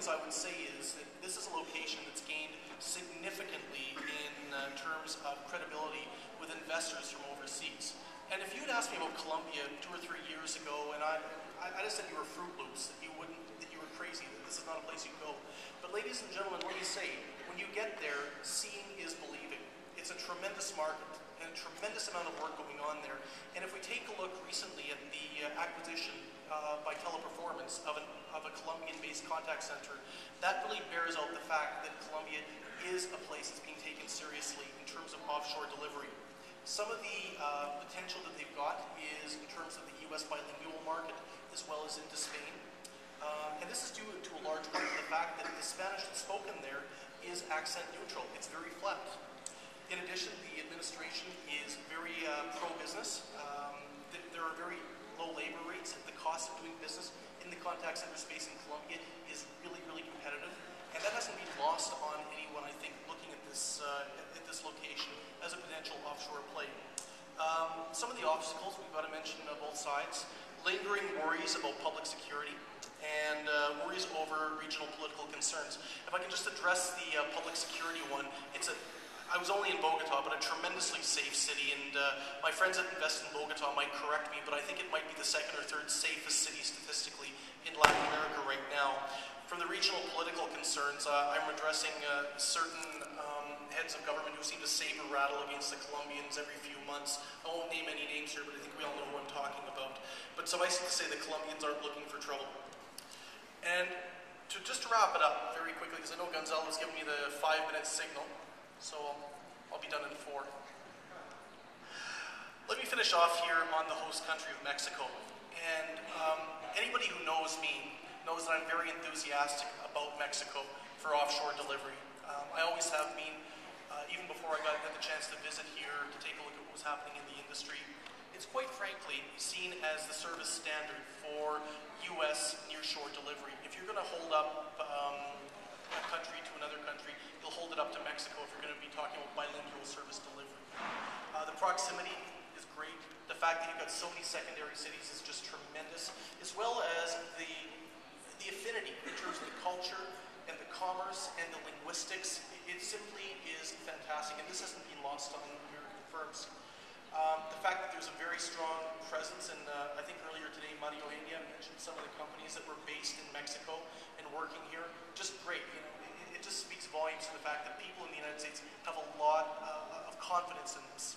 things I would say is that this is a location that's gained significantly in terms of credibility with investors from overseas. And if you had asked me about Colombia 2 or 3 years ago, and I just said you were Fruit Loops, that you were crazy, that this is not a place you go. But ladies and gentlemen, let me say, when you get there, seeing is believing. It's a tremendous market and a tremendous amount of work going on there. And if we take a look recently at the acquisition by Teleperformance of a Colombian-based contact center, that really bears out the fact that Colombia is a place that's being taken seriously in terms of offshore delivery. Some of the potential that they've got is in terms of the U.S. bilingual market as well as into Spain. And this is due to a large part to the fact that the Spanish that's spoken there is accent neutral. It's very flat. In addition, the administration is very pro-business. There are very low labor rates. The cost of doing business in the contact center space in Colombia is really, really competitive. And that hasn't been lost on anyone, I think, looking at this location as a potential offshore play. Some of the obstacles we've got to mention on both sides. Lingering worries about public security and worries over regional political concerns. If I can just address the public security one, I was only in Bogota, but a tremendously safe city, and my friends that invest in Bogota might correct me, but I think it might be the 2nd or 3rd safest city statistically in Latin America right now. For the regional political concerns, I'm addressing certain heads of government who seem to saber rattle against the Colombians every few months. I won't name any names here, but I think we all know who I'm talking about. But suffice it to say, the Colombians aren't looking for trouble. And just to wrap it up very quickly, because I know Gonzalo has given me the 5-minute signal, so I'll be done in 4. Let me finish off here on the host country of Mexico. And anybody who knows me knows that I'm very enthusiastic about Mexico for offshore delivery. I always have been, even before I got the chance to visit here to take a look at what was happening in the industry. It's quite frankly seen as the service standard for U.S. nearshore delivery. If you're going to hold up a country to another country, you'll hold it up to Mexico if you're going to be talking about bilingual service delivery. The proximity is great. The fact that you've got so many secondary cities is just tremendous, as well as the affinity in terms of the culture and the commerce and the linguistics. It simply is fantastic, and this hasn't been lost on American firms. The fact that there's a very strong presence, and I think earlier today Mario Elia mentioned some of the companies that were based in Mexico and working here, just great. You know, it just speaks volumes to the fact that people in the United States have a lot of confidence in this.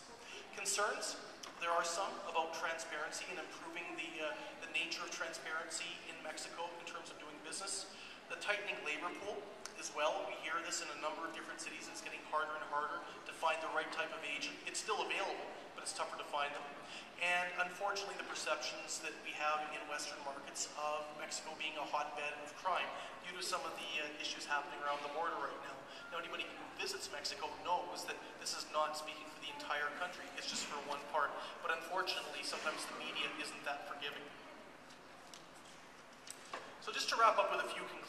Concerns? There are some about transparency and improving the nature of transparency in Mexico in terms of doing business. The tightening labor pool as well. We hear this in a number of different cities. It's getting harder and harder to find the right type of agent. It's still available, but it's tougher to find them. And unfortunately, the perceptions that we have in Western markets of Mexico being a hotbed of crime due to some of the issues happening around the border right now. Now, anybody who visits Mexico knows that this is not speaking for the entire country. It's just for one part. But unfortunately, sometimes the media isn't that forgiving. So just to wrap up with a few conclusions.